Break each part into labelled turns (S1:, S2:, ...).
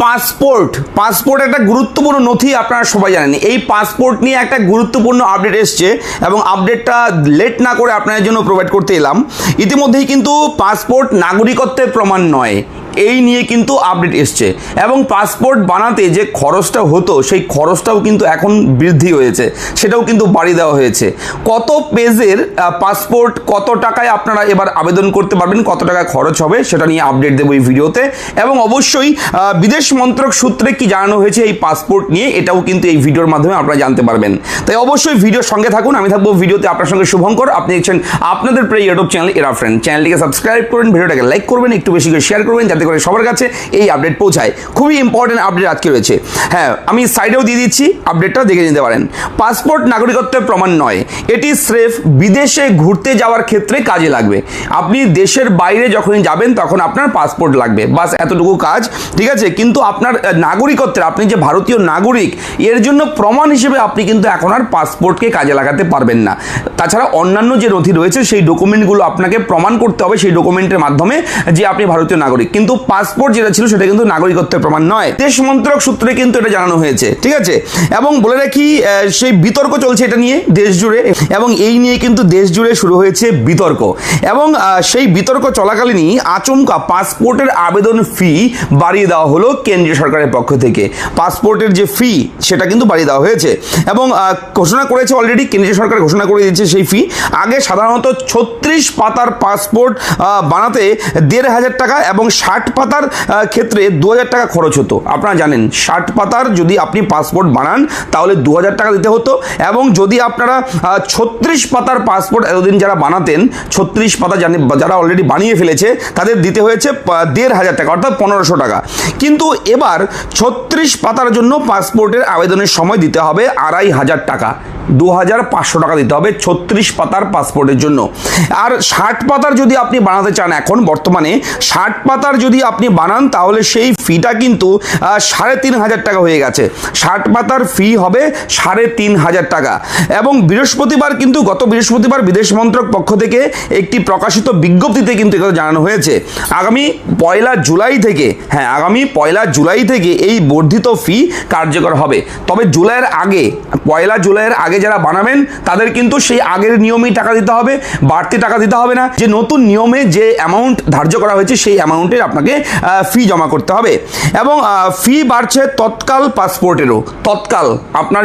S1: Passport একটা গুরুত্বপূর্ণ নথি, আপনারা সবাই জানেন। এই পাসপোর্ট নিয়ে একটা গুরুত্বপূর্ণ আপডেট এসছে এবং আপডেটটা লেট না করে আপনাদের জন্য প্রোভাইড করতে এলাম। ইতিমধ্যেই কিন্তু পাসপোর্ট নাগরিকত্বের প্রমাণ নয়, এই নিয়ে কিন্তু আপডেট এসছে এবং পাসপোর্ট বানাতে যে খরচটা হতো সেই খরচটাও কিন্তু এখন বৃদ্ধি হয়েছে, সেটাও কিন্তু বাড়িয়ে দেওয়া হয়েছে। কত পেজের পাসপোর্ট, কত টাকায় আপনারা এবার আবেদন করতে পারবেন, কত টাকা খরচ হবে সেটা নিয়ে আপডেট দেবো এই ভিডিওতে। এবং অবশ্যই বিদেশ মন্ত্রক সূত্রে কি জানানো হয়েছে এই পাসপোর্ট নিয়ে, এটাও কিন্তু এই ভিডিওর মাধ্যমে আপনারা জানতে পারবেন। তাই অবশ্যই ভিডিওর সঙ্গে থাকুন, আমি থাকবো ভিডিওতে আপনার সঙ্গে শুভঙ্কর। আপনি দেখছেন আপনাদের প্রিয় ইউটিউব চ্যানেল এরা ফ্রেন্ড। চ্যানেলটিকে সাবস্ক্রাইব করবেন, ভিডিওটাকে লাইক করবেন, একটু বেশি করে শেয়ার করবেন যাতে করে সবার কাছে এই আপডেট পৌঁছায়। খুবই ইম্পর্টেন্ট আপডেট আজকে রয়েছে। হ্যাঁ, আমি সাইডেও দিয়ে দিচ্ছি, আপডেটটা দেখে নিতে পারেন। পাসপোর্ট নাগরিকত্বের প্রমাণ নয়, এটি স্রেফ বিদেশে ঘুরতে যাওয়ার ক্ষেত্রে কাজে লাগবে। আপনি দেশের বাইরে যখনই যাবেন তখন আপনার পাসপোর্ট লাগবে, বাস এতটুকু কাজ, ঠিক আছে। কিন্তু আপনার নাগরিকত্বের, আপনি যে ভারতীয় নাগরিক এর জন্য প্রমাণ হিসেবে আপনি কিন্তু এখন আর পাসপোর্টকে কাজে লাগাতে পারবেন না। তাছাড়া অন্যান্য যে নথি রয়েছে সেই ডকুমেন্টগুলো আপনাকে প্রমাণ করতে হবে সেই ডকুমেন্টের মাধ্যমে যে আপনি ভারতীয় নাগরিক। কিন্তু পাসপোর্ট যেটা ছিল সেটা কিন্তু নাগরিকত্বের প্রমাণ নয়। দেশ মন্ত্রক সূত্রে কিন্তু এটা জানানো হয়েছে, ঠিক আছে। এবং বলে রাখি, সেই বিতর্ক চলছে এটা নিয়ে দেশ জুড়ে, এবং এই নিয়ে কিন্তু দেশ জুড়ে শুরু হয়েছে বিতর্ক। এবং সেই বিতর্ক চলাকালীনই আচমকা পাসপোর্টের আবেদন ফি বাড়িয়ে দেওয়া হলো কেন্দ্রীয় সরকারের পক্ষ থেকে। পাসপোর্টের যে ফি সেটা কিন্তু বাড়িয়ে দেওয়া হয়েছে এবং ঘোষণা করেছে অলরেডি, কেন্দ্রীয় সরকার ঘোষণা করে দিয়েছে সেই ফি। আগে সাধারণত 36 পাতার পাসপোর্ট বানাতে 1500 টাকা এবং 60 পাতার ক্ষেত্রে 2000 টাকা খরচ হতো। আপনারা জানেন 60 পাতার যদি আপনি পাসপোর্ট বানান তাহলে 2000 টাকা দিতে হতো, এবং যদি আপনারা 36 পাতার পাসপোর্ট এতদিন যারা বানাতেন, 36 পাতা যারা অলরেডি বানিয়ে ফেলেছে তাদের দিতে হয়েছে 1500 টাকা, অর্থাৎ 1500 টাকা। কিন্তু এবার 36 পাতার জন্য পাসপোর্টের আবেদনের সময় দিতে হবে 2500 টাকা, 2500 টাকা দিতে হবে 36 পাতার পাসপোর্টের জন্য। আর 60 পাতার যদি আপনি বানাতে চান, এখন বর্তমানে 60 পাতার যদি আপনি বানান তাহলে সেই ফিটা কিন্তু 3500 টাকা হয়ে গেছে। 60 পাতার ফি হবে 3500 টাকা। এবং বৃহস্পতিবার কিন্তু, গত বৃহস্পতিবার বিদেশ মন্ত্রক পক্ষ থেকে একটি প্রকাশিত বিজ্ঞপ্তিতে কিন্তু এটা জানানো হয়েছে আগামী 1 জুলাই থেকে, হ্যাঁ আগামী 1 জুলাই থেকে এই বর্ধিত ফি কার্যকর হবে। তবে জুলাইয়ের আগে, 1 জুলাইয়ের আগে যারা বানাবেন তাদের কিন্তু সেই আগের নিয়মেই টাকা দিতে হবে, বাড়তি টাকা দিতে হবে না। যে নতুন নিয়মে যে অ্যামাউন্ট ধার্য করা হয়েছে সেই অ্যামাউন্টের আপনাকে ফি জমা করতে হবে। এবং ফি বাড়ছে তৎকাল পাসপোর্টেরও। তৎকাল আপনার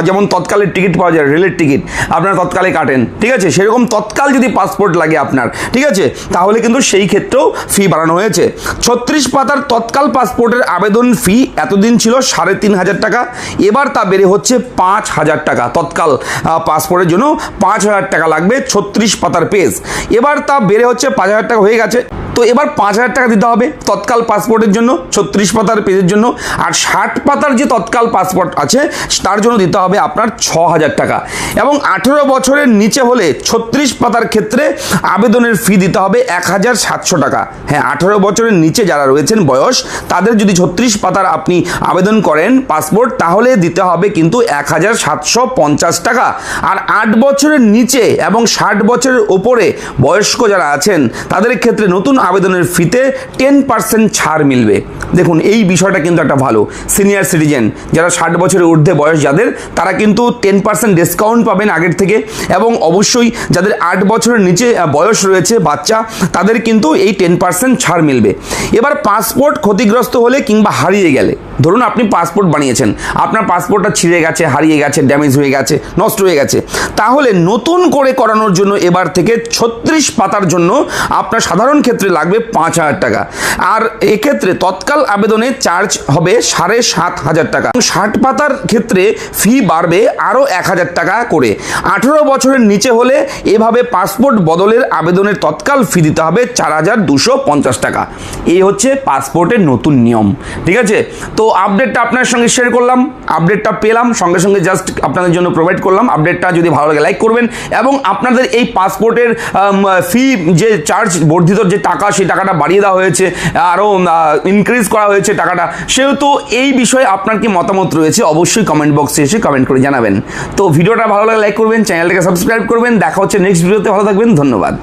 S1: যেমন তৎকালের টিকিট পাওয়া যায়, রেলের টিকিট আপনারা তৎকালে কাটেন, ঠিক আছে, সেরকম তৎকাল যদি পাসপোর্ট লাগে আপনার, ঠিক আছে, তাহলে কিন্তু সেই ক্ষেত্রেও ফি বাড়ানো হয়েছে। 36 পাতার তৎকাল পাসপোর্টের আবেদন ফি এতদিন ছিল 3500 টাকা, এবার তা বেড়ে হচ্ছে 5000 টাকা। তৎকাল পাসপোর্টের জন্য 5000 টাকা লাগবে 36 পাতার পেজ, এবার তা বেড়ে হচ্ছে 5000 টাকা হয়ে গেছে। তো এবার 5000 টাকা দিতে হবে তৎকাল পাসপোর্টের জন্য, 36 পাতার পেজের জন্য। আর 60 পাতার যে তৎকাল পাসপোর্ট আছে তার জন্য দিতে হবে আপনার 6000 টাকা। এবং 18 বছরের নিচে হলে 36 পাতার ক্ষেত্রে আবেদনের ফি দিতে হবে 1700 টাকা। হ্যাঁ, 18 বছরের নিচে যারা রয়েছেন বয়স, তাদের যদি 36 পাতার আপনি আবেদন করেন পাসপোর্ট, তাহলে দিতে হবে কিন্তু 1750 টাকা। আর 8 বছরের নিচে এবং 60 বছরের ওপরে বয়স্ক যারা আছেন তাদের ক্ষেত্রে নতুন আবেদনের ফিতে 10% ছাড় মিলবে। দেখুন, এই বিষয়টা কিন্তু একটা ভালো। সিনিয়র সিটিজেন যারা 60 বছরের ঊর্ধ্বে বয়স যাদের, তারা কিন্তু 10% ডিসকাউন্ট পাবেন আগের থেকে। এবং অবশ্যই যাদের 8 বছরের নিচে বয়স রয়েছে বাচ্চা, তাদের কিন্তু এই 10% ছাড় মিলবে। এবার পাসপোর্ট ক্ষতিগ্রস্ত হলে কিংবা হারিয়ে গেলে, ধরুন আপনি পাসপোর্ট বানিয়েছেন, আপনার পাসপোর্টটা ছিঁড়ে গেছে, হারিয়ে গেছে, ড্যামেজ হয়ে গেছে, নষ্ট হয়ে গেছে, তাহলে নতুন করে করানোর জন্য এবার থেকে 36 পাতার জন্য আপনার সাধারণ ক্ষেত্রে লাগবে 5000 টাকা। আর এক্ষেত্রে তৎকাল আবেদনে চার্জ হবে 7500 টাকা। 60 পাতার ক্ষেত্রে ফি বাড়বে আরও 1000 টাকা করে। 18 বছরের নিচে হলে এভাবে পাসপোর্ট বদলের আবেদনের তৎকাল ফি দিতে হবে 4250 টাকা। এই হচ্ছে পাসপোর্টের নতুন নিয়ম, ঠিক আছে। তো আপডেটটা আপনার সঙ্গে শেয়ার করলাম, আপডেটটা পেলাম সঙ্গে সঙ্গে, জাস্ট আপনাদের জন্য প্রোভাইড করলাম। আপডেটটা যদি ভালো লাগে লাইক করবেন, এবং আপনাদের এই পাসপোর্টের ফি যে চার্জ বর্ধিত যে টাকা, সেই টাকাটা বাড়িয়ে দেওয়া হয়েছে, আরও ইনক্রিজ করা হয়েছে টাকাটা, সেহেতু এই বিষয়ে আপনার কি মতামত রয়েছে অবশ্যই কমেন্ট বক্সে এসে কমেন্ট করে জানাবেন। তো ভিডিওটা ভালো লাগে লাইক করবেন, চ্যানেলটাকে সাবস্ক্রাইব করবেন। দেখা হচ্ছে নেক্সট ভিডিওতে, ভালো থাকবেন, ধন্যবাদ।